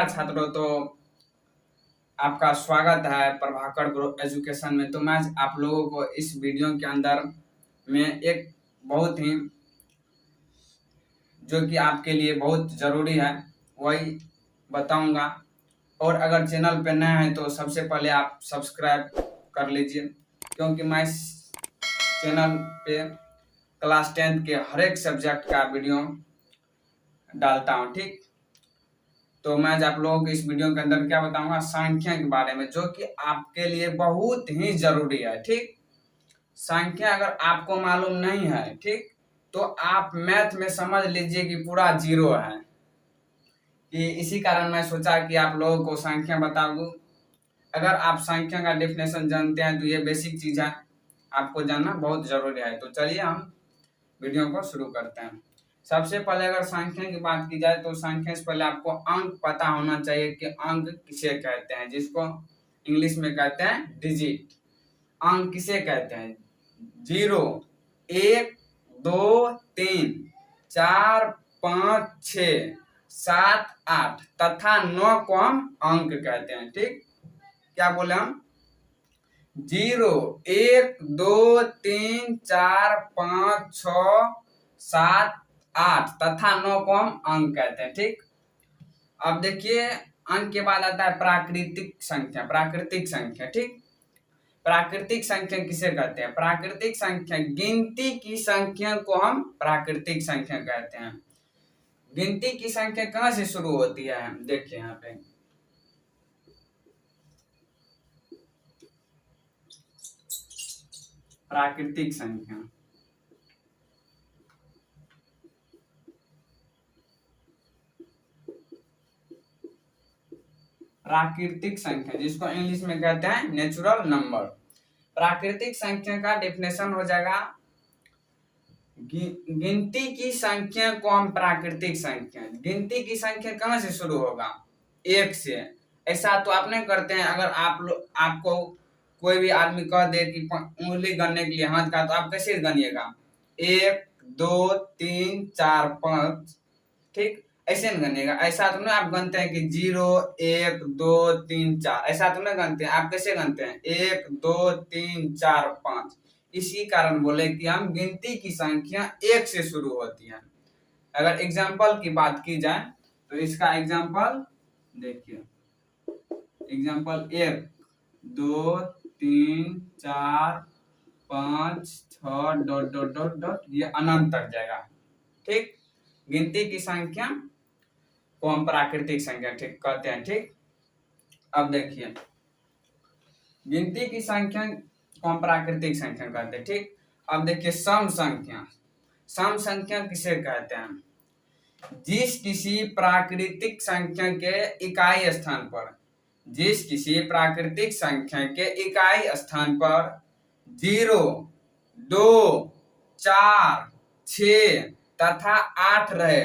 नमस्कार छात्रों। तो आपका स्वागत है प्रभाकर ग्रुप एजुकेशन में। तो मैं आज आप लोगों को इस वीडियो के अंदर में एक बहुत ही जो कि आपके लिए बहुत ज़रूरी है वही बताऊंगा। और अगर चैनल पे नए हैं तो सबसे पहले आप सब्सक्राइब कर लीजिए, क्योंकि मैं इस चैनल पे क्लास 10 के हर एक सब्जेक्ट का वीडियो डालता हूँ। ठीक, तो मैं आज आप लोगों को इस वीडियो के अंदर क्या बताऊंगा, संख्या के बारे में, जो कि आपके लिए बहुत ही जरूरी है। ठीक, संख्या अगर आपको मालूम नहीं है, ठीक, तो आप मैथ में समझ लीजिए कि पूरा जीरो है। कि इसी कारण मैं सोचा कि आप लोगों को संख्या बता दूं। अगर आप संख्या का डेफिनेशन जानते हैं तो ये बेसिक चीज है, आपको जानना बहुत जरूरी है। तो चलिए हम वीडियो को शुरू करते हैं। सबसे पहले अगर संख्या की बात की जाए तो संख्या से पहले आपको अंक पता होना चाहिए कि अंक किसे कहते हैं, जिसको इंग्लिश में कहते हैं डिजिट। अंक किसे कहते हैं? 0, 1, 2, 3, 4, 5, 6, 7, 8 तथा 9 को हम अंक कहते हैं। ठीक, क्या बोले हम? 0, 1, 2, 3, 4, 5, 6, 7, 8 तथा 9 को हम अंक कहते हैं। ठीक, अब देखिए अंक के बाद आता है प्राकृतिक संख्या। प्राकृतिक संख्या, ठीक, प्राकृतिक संख्या किसे कहते हैं? प्राकृतिक संख्या, गिनती की संख्या को हम प्राकृतिक संख्या कहते हैं। गिनती की संख्या कहाँ से शुरू होती है? देखिए यहाँ पे प्राकृतिक संख्या, प्राकृतिक संख्या जिसको इंग्लिश में कहते हैं नेचुरल नंबर। प्राकृतिक संख्या का डेफिनेशन हो जाएगा, गिनती की संख्या को हम प्राकृतिक संख्या। गिनती की संख्या कहाँ से शुरू होगा? 1 से। ऐसा तो आप नहीं करते हैं। अगर आपको कोई भी आदमी कह दे कि उंगली गनने के लिए हाथ का, तो आप कैसे गनिएगा? 1, 2, 3, 4, 5। ठीक, ऐसे नहीं गनिएगा। ऐसा तो नहीं आप गनते हैं कि 0, 1, 2, 3, 4, ऐसा तो नहीं गनते हैं। आप कैसे गनते हैं? 1, 2, 3, 4, 5। इसी कारण बोले कि हम गिनती की संख्या 1 से शुरू होती है। अगर एग्जाम्पल की बात की जाए तो इसका एग्जाम्पल देखिए, example 1, 2, 3, 4, 5, 6 dot dot dot dot, ये अनंत तक जाएगा। ठीक, गिनती की संख्या को हम प्राकृतिक संख्या ठीक कहते हैं। ठीक, अब देखिए गिनती की संख्या को हम प्राकृतिक संख्या कहते हैं। ठीक, अब देखिए सम संख्या। सम संख्या किसे कहते हैं? जिस किसी प्राकृतिक संख्या के इकाई स्थान पर, जिस किसी प्राकृतिक संख्या के इकाई स्थान पर 0, 2, 4, 6 तथा 8 रहे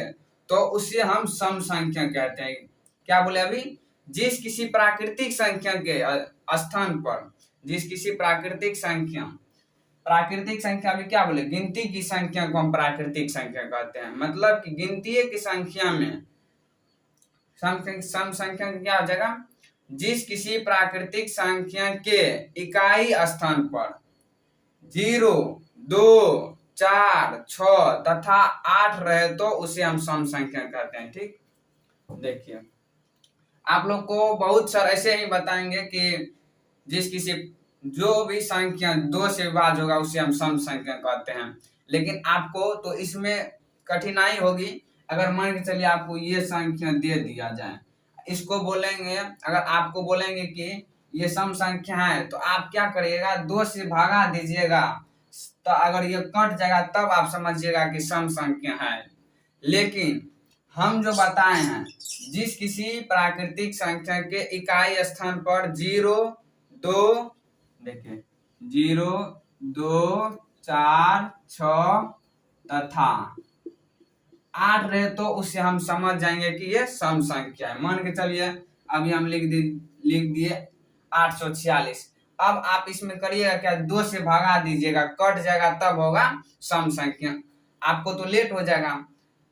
तो उसे हम सम संख्या कहते हैं। क्या बोले अभी? जिस किसी प्राकृतिक संख्या के स्थान पर, जिस किसी प्राकृतिक संख्या, प्राकृतिक संख्या भी क्या बोले? गिनती की संख्या को हम प्राकृतिक संख्या कहते हैं। मतलब कि गिनती की संख्या में सम संख्या क्या हो जाएगा? जिस किसी प्राकृतिक संख्या के इकाई स्थान पर 0, 2, 4, 6 तथा 8 रहे तो उसे हम सम संख्या कहते हैं। ठीक, देखिए आप लोग को बहुत सारे ऐसे ही बताएंगे कि जिस किसी जो भी संख्या 2 से विभाज्य होगा उसे हम सम संख्या कहते हैं। लेकिन आपको तो इसमें कठिनाई होगी। अगर मान के चलिए आपको ये संख्या दे दिया जाए, इसको बोलेंगे, अगर आपको बोलेंगे कि ये सम संख्या है तो आप क्या करिएगा? 2 से भागा दीजिएगा, तो अगर ये कट जाएगा तब आप समझिएगा कि सम संख्या है। लेकिन हम जो बताए हैं, जिस किसी प्राकृतिक संख्या के इकाई स्थान पर 0, 2, देखिए 0, 2, 4, 6 तथा 8 रहे तो उससे हम समझ जाएंगे कि ये सम संख्या है। मान के चलिए अभी हम लिख दिए 846। अब आप इसमें करिएगा क्या? 2 से भागा दीजिएगा, कट जाएगा तब होगा सम संख्या। आपको तो लेट हो जाएगा।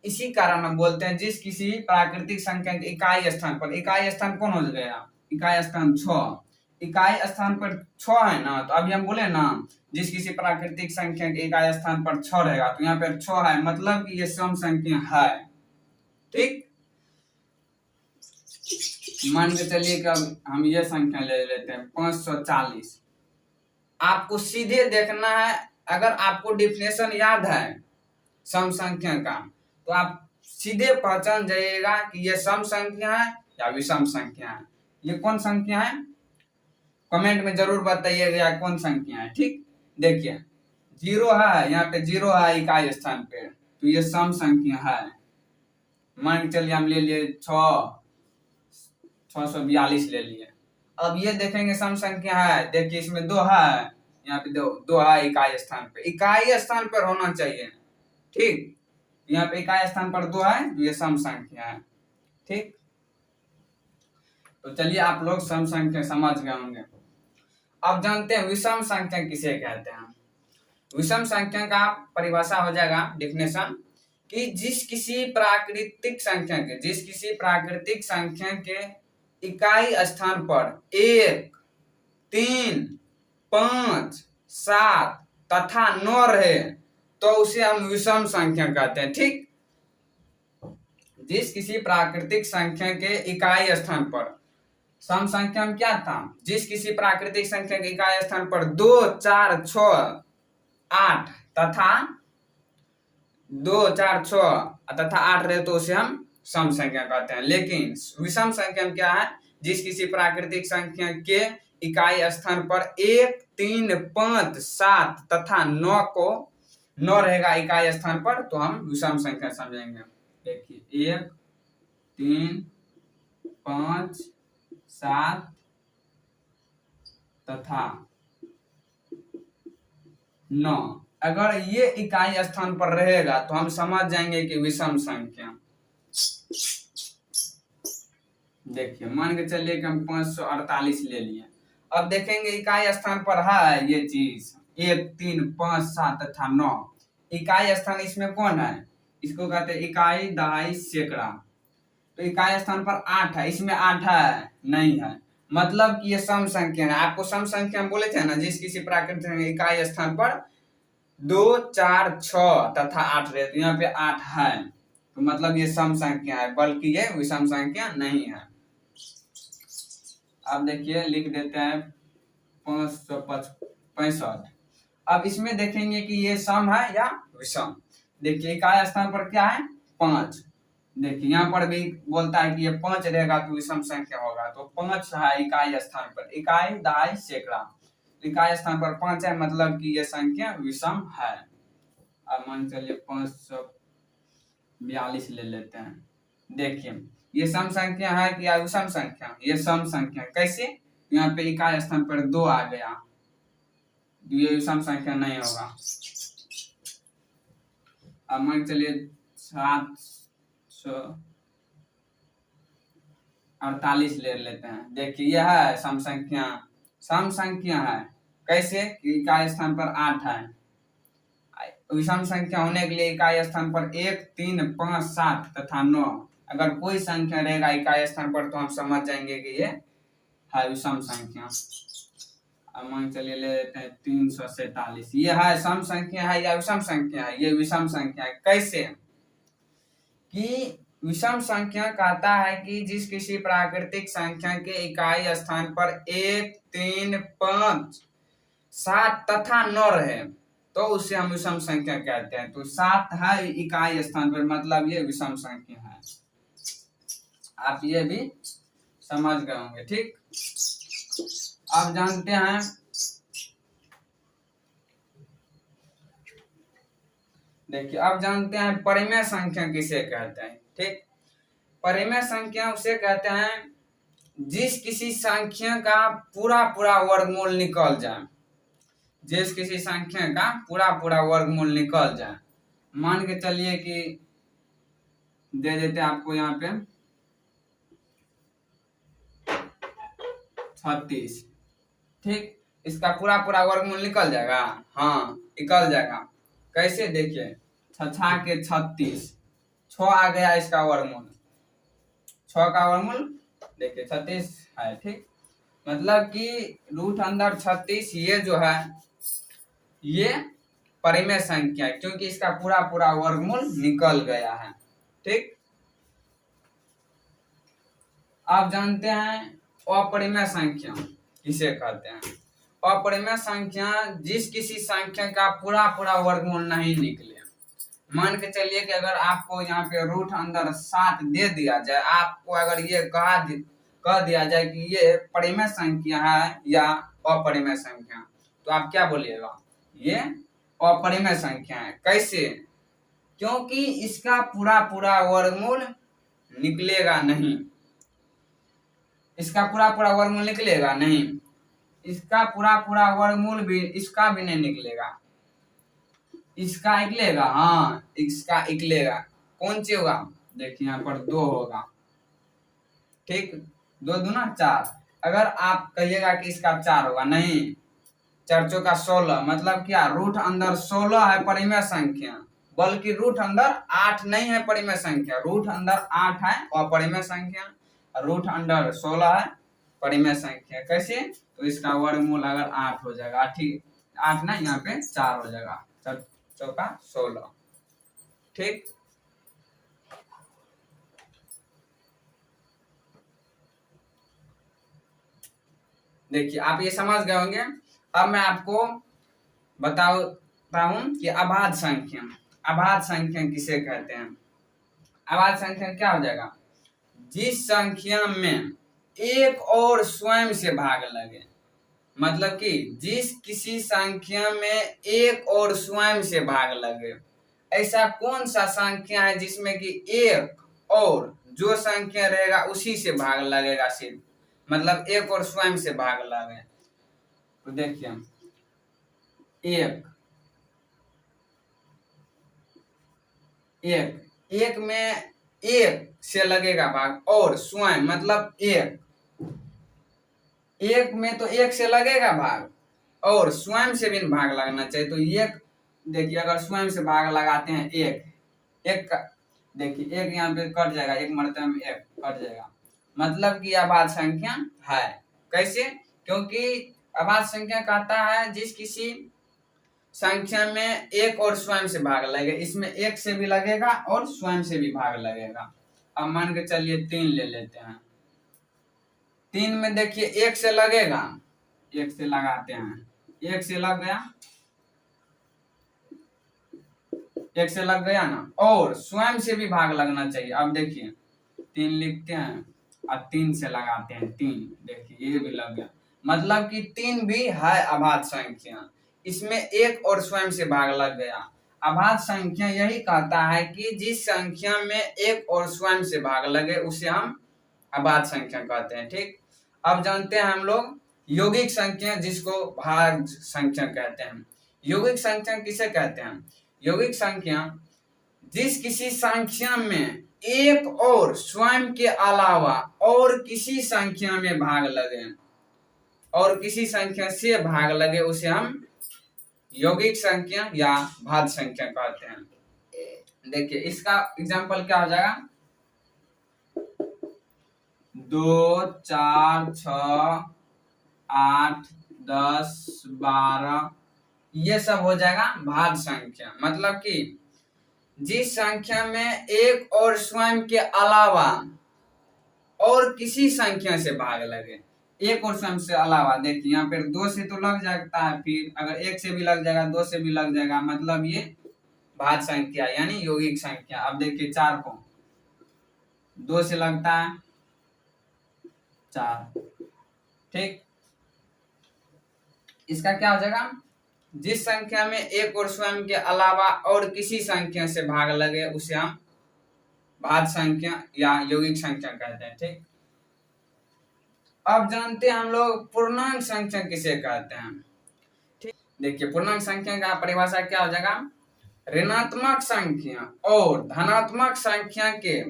इसी कारण हम बोलते हैं जिस किसी प्राकृतिक संख्या के इकाई स्थान पर, इकाई स्थान कौन हो गया, इकाई स्थान 6, इकाई स्थान पर 6 है ना, तो अभी हम बोले ना जिस किसी प्राकृतिक संख्या के इकाई स्थान पर 6 रहेगा, तो यहाँ पर 6 है, मतलब कि ये सम संख्या है। ठीक, मान के चलिए कि अब हम ये संख्या ले लेते हैं 540। आपको सीधे देखना है, अगर आपको डिफिनेशन याद है सम संख्या का, तो आप सीधे पहचान जाइएगा कि ये सम संख्या है या विषम संख्या है। ये कौन संख्या है, कमेंट में जरूर बताइएगा कौन संख्या है। ठीक, देखिए 0 है, यहाँ पे 0 है इकाई स्थान पे, तो ये सम संख्या है। मान के चलिए हम ले लिए 642 ले लिए। अब ये देखेंगे सम संख्या है, देखिए इसमें 2 है, यहाँ पे 2 है इकाई स्थान पे, इकाई स्थान पर होना चाहिए। ठीक, यहाँ पे इकाई स्थान पर 2 है, तो ये सम संख्या है। ठीक, तो चलिए आप लोग सम संख्या समझ गए होंगे। अब जानते हैं विषम संख्या किसे कहते हैं। विषम संख्या का परिभाषा हो जाएगा डिफिनेशन कि जिस किसी प्राकृतिक संख्या के इकाई स्थान पर 1, 3, 5, 7 तथा 9 रहे तो उसे हम विषम संख्या कहते हैं। ठीक, जिस किसी प्राकृतिक संख्या के इकाई स्थान पर, सम संख्या में क्या था, जिस किसी प्राकृतिक संख्या के इकाई स्थान पर 2, 4, 6, 8 तथा 2, 4, 6 तथा 8 रहे तो उसे हम सम संख्या कहते हैं। लेकिन विषम संख्या में क्या है, जिस किसी प्राकृतिक संख्या के इकाई स्थान पर 1, 3, 5, 7 तथा 9 रहेगा इकाई स्थान पर, तो हम विषम संख्या समझेंगे। देखिए 1, 3, 5, 7 तथा 9 अगर ये इकाई स्थान पर रहेगा तो हम समझ जाएंगे कि विषम संख्या। देखिए मान के चलिए कि हम 548 ले लिए। अब देखेंगे इकाई स्थान पर है ये चीज 1, 3, 5, 7 तथा 9, इकाई स्थान इसमें कौन है, इसको कहते हैं इकाई, दहाई, सैकड़ा। तो इकाई स्थान पर 8 है, इसमें 8 है नहीं है, मतलब कि ये सम संख्या है। आपको सम संख्या हम बोले थे ना, जिस किसी प्राकृतिक इकाई स्थान पर 2, 4, 6 तथा 8 रहे, तो यहाँ पे 8 है, तो मतलब ये सम संख्या है, बल्कि ये विषम संख्या नहीं है। अब देखिए लिख देते हैं 565। अब इसमें देखेंगे कि ये सम है या विषम। देखिए इकाई स्थान पर क्या है 5, देखिए यहाँ पर भी बोलता है कि ये 5 रहेगा तो विषम संख्या होगा, तो 5 है इकाई स्थान पर, इकाई, दहाई, सैकड़ा, इकाई स्थान पर 5 है, मतलब कि ये संख्या विषम है। अब मान चलिए 542 ले लेते हैं। देखिए ये सम संख्या है कि या विषम संख्या, ये सम संख्या। कैसे, यहाँ पे इकाई स्थान पर 2 आ गया, ये विषम संख्या नहीं होगा। अब मान चलिए 748 ले लेते हैं। देखिए यह है सम संख्या, सम संख्या है। कैसे, इकाई स्थान पर 8 है, विषम संख्या होने के लिए इकाई स्थान पर 1, 3, 5, 7 तथा 9 अगर कोई संख्या रहेगा इकाई स्थान पर तो हम समझ जाएंगे कि ये है विषम संख्या। अब मान चलिए ले लेते हैं 347, ये है सम संख्या है या विषम संख्या है, ये विषम संख्या है। कैसे कि विषम संख्या कहता है कि जिस किसी प्राकृतिक संख्या के इकाई स्थान पर 1, 3, 5, 7 तथा 9 रहे तो उसे हम विषम संख्या कहते हैं। तो 7 है इकाई स्थान पर, मतलब ये विषम संख्या है। आप ये भी समझ गए होंगे। ठीक, अब जानते हैं देखिए अब जानते हैं परिमेय संख्या किसे कहते हैं। ठीक, परिमेय संख्या उसे कहते हैं जिस किसी संख्या का पूरा वर्गमूल निकल जाए, जिस किसी संख्या का पूरा वर्गमूल निकल जाए। मान के चलिए कि दे देते आपको यहाँ पे 36। ठीक, इसका पूरा वर्गमूल निकल जाएगा, हाँ निकल जाएगा। कैसे, देखिए 6 के 36, 6 आ गया इसका वर्गमूल, 6 का वर्गमूल देखिए 36 है। ठीक, मतलब कि रूट अंदर 36 ये जो है ये परिमेय संख्या है, क्योंकि इसका पूरा पूरा वर्गमूल निकल गया है। ठीक, आप जानते हैं अपरिमेय संख्या किसे कहते हैं? अपरिमेय संख्या जिस किसी संख्या का पूरा पूरा वर्गमूल नहीं निकले। मान के चलिए कि अगर आपको यहाँ पे रूट अंदर 7 दे दिया जाए, आपको अगर ये कह दिया जाए कि ये परिमेय संख्या है या अपरिमेय संख्या, तो आप क्या बोलिएगा? ये अपरिमेय संख्या है। कैसे? क्योंकि इसका पूरा पूरा वर्गमूल निकलेगा नहीं, इसका पूरा पूरा वर्गमूल निकलेगा नहीं, इसका पूरा पूरा वर्गमूल भी इसका भी नहीं निकलेगा, इसका निकलेगा, हाँ इसका निकलेगा। कौन सी होगा? देखिए यहाँ पर 2 होगा। ठीक, 2 दूना 4। अगर आप कहिएगा कि इसका 4 होगा, नहीं, 4 चौका 16, मतलब क्या रूट अंदर 16 है परिमेय संख्या, बल्कि रूट अंदर 8 नहीं है परिमेय संख्या, रूट अंदर 8 है अपरिमेय संख्या, रूट अंडर 16 है परिमेय संख्या। कैसे? तो इसका वर्गमूल अगर 8 हो जाएगा, ठीक, 8 ना, यहाँ पे 4 हो जाएगा, 4 चौका 16। ठीक, देखिए आप ये समझ गए होंगे। अब मैं आपको बताता हूं कि अभाज्य संख्या, अभाज्य संख्या किसे कहते हैं? अभाज्य संख्या क्या हो जाएगा? जिस संख्या में एक और स्वयं से भाग लगे, मतलब कि जिस किसी संख्या में एक और स्वयं से भाग लगे। ऐसा कौन सा संख्या है जिसमें कि एक और जो संख्या रहेगा उसी से भाग लगेगा सिर्फ, मतलब एक और स्वयं से भाग लगे। तो देखिए एक में एक से लगेगा भाग, और स्वयं मतलब एक में तो एक से लगेगा भाग, और स्वयं से भी भाग लगना चाहिए। तो एक देखिए अगर स्वयं से भाग लगाते हैं एक का, देखिए एक यहाँ पे कट जाएगा, एक मरतबे में एक कट जाएगा, मतलब कि अभाज्य संख्या है। कैसे? क्योंकि अभाज्य संख्या कहता है जिस किसी संख्या में एक और स्वयं से भाग लगेगा, इसमें एक से भी लगेगा और स्वयं से भी भाग लगेगा। अब मान के चलिए 3 ले लेते हैं, 3 में देखिए एक से लगेगा, एक से लगाते हैं, एक से लग गया, एक से लग गया ना, और स्वयं से भी भाग लगना चाहिए। अब देखिए 3 लिखते हैं और 3 से लगाते हैं, 3 देखिए ये भी लग गया, मतलब कि 3 भी है अभाज्य संख्या, इसमें एक और स्वयं से भाग लग गया। अभाज्य संख्या यही कहता है कि जिस संख्या में एक और स्वयं से भाग लगे उसे हम अभाज्य संख्या कहते हैं। ठीक, अब जानते हैं हम लोग यौगिक संख्या, जिसको भाज्य संख्या कहते हैं। यौगिक संख्या किसे कहते हैं? यौगिक संख्या जिस किसी संख्या में एक और स्वयं के अलावा और किसी संख्या में भाग लगे और किसी संख्या से भाग लगे उसे हम यौगिक संख्या या भाज्य संख्या कहते हैं। देखिए इसका एग्जांपल क्या हो जाएगा? 2, 4, 6, 8, 10, 12 ये सब हो जाएगा भाज्य संख्या, मतलब कि जिस संख्या में एक और स्वयं के अलावा और किसी संख्या से भाग लगे, एक और स्वयं से अलावा। देखिए यहाँ पर 2 से तो लग जाता है, फिर अगर 1 से भी लग जाएगा, 2 से भी लग जाएगा, मतलब ये भाज्य संख्या यानी यौगिक संख्या। अब देखिए 4 को 2 से लगता है 4। ठीक, इसका क्या हो जाएगा? जिस संख्या में एक और स्वयं के अलावा और किसी संख्या से भाग लगे उसे हम भाज्य संख्या या यौगिक संख्या कहते हैं। ठीक, अब जानते हैं हम लोग पूर्णांक संख्या किसे कहते हैं। ठीक, देखिए पूर्णांक संख्या का परिभाषा क्या हो जाएगा? ऋणात्मक संख्या और धनात्मक संख्या के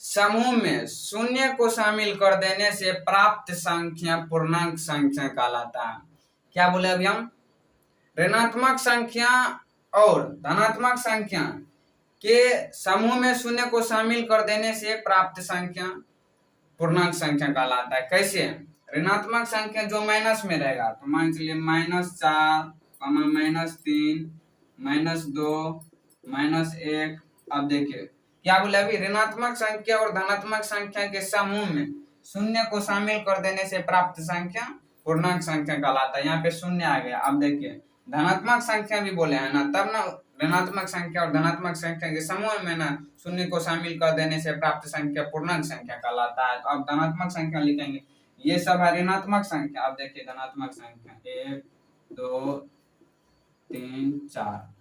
समूह में शून्य को शामिल कर देने से प्राप्त संख्या पूर्णांक संख्या कहलाता है। क्या बोले अभी हम? ऋणात्मक संख्या और धनात्मक संख्या के समूह में शून्य को शामिल कर देने से प्राप्त संख्या पूर्णांक संख्या कहलाता है। कैसे? ऋणात्मक संख्या जो माइनस में रहेगा, तो मान चलिए -4, -3, -2, -1। अब देखिए क्या बोले अभी, ऋणात्मक संख्या और धनात्मक संख्या के समूह में शून्य को शामिल कर देने से प्राप्त संख्या पूर्णांक संख्या कहलाता है। यहाँ पे शून्य आ गया। अब देखिए धनात्मक संख्या भी बोले हैं ना, तब ना ऋणात्मक संख्या और धनात्मक संख्या के समूह में ना शून्य को शामिल कर देने से प्राप्त संख्या पूर्णांक संख्या कहलाता है। तो अब धनात्मक संख्या लिखेंगे, ये सब है ऋणात्मक संख्या। अब देखिए धनात्मक संख्या 1, 2, 3, 4।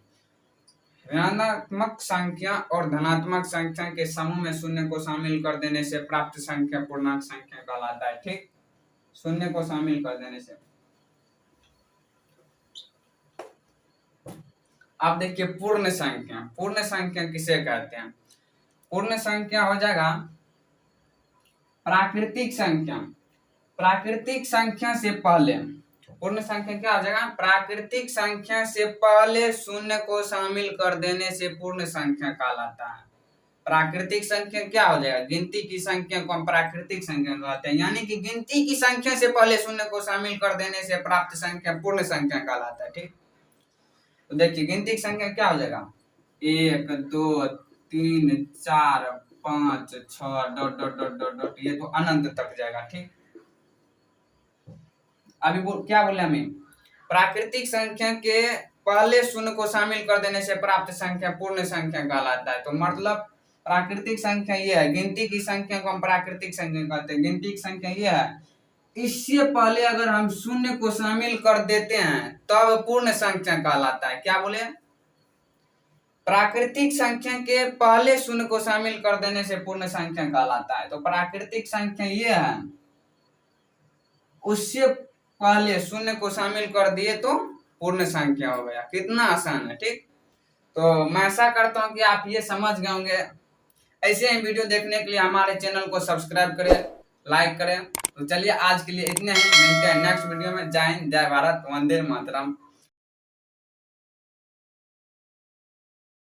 ऋणात्मक संख्या और धनात्मक संख्या के समूह में शून्य को शामिल कर देने से प्राप्त संख्या पूर्णांक संख्या कहलाता है। ठीक, शून्य को शामिल कर देने से। अब देखिए पूर्ण संख्या। पूर्ण संख्या किसे कहते हैं? पूर्ण संख्या हो जाएगा प्राकृतिक संख्या। प्राकृतिक संख्या से पहले, पूर्ण संख्या क्या हो जाएगा? प्राकृतिक संख्या से पहले शून्य को शामिल कर देने से पूर्ण संख्या कहलाता है। प्राकृतिक संख्या क्या हो जाएगा? गिनती की संख्या को हम प्राकृतिक संख्या कहते हैं, यानी कि गिनती की संख्या से पहले शून्य को शामिल कर देने से प्राप्त संख्या पूर्ण संख्या कहलाता है। ठीक, तो देखिए गिनती की संख्या क्या हो जाएगा? 1, 2, 3, 4, 5, 6 dot dot dot dot dot, ये तो अनंत तक जाएगा। ठीक, अभी क्या बोले हमें? प्राकृतिक संख्या के पहले शून्य को शामिल कर देने से प्राप्त संख्या पूर्ण संख्या कहलाता है। तो मतलब प्राकृतिक संख्या ये है, गिनती की संख्या को हम प्राकृतिक संख्या कहते हैं। गिनती की संख्या ये है, इससे पहले अगर हम शून्य को शामिल कर देते हैं तब पूर्ण संख्या कहलाता है। क्या बोले? प्राकृतिक संख्या के पहले शून्य को शामिल कर देने से पूर्ण संख्या कहलाता है। तो प्राकृतिक संख्या ये है, उससे पहले शून्य को शामिल कर दिए तो पूर्ण संख्या हो गया। कितना आसान है। ठीक, तो मैं आशा करता हूँ कि आप ये समझ गए होंगे। ऐसे ही वीडियो देखने के लिए हमारे चैनल को सब्सक्राइब करें, लाइक करें। तो चलिए आज के लिए इतने ही, मिलते हैं नेक्स्ट वीडियो में। जय हिंद, जय भारत, वंदे मातरम।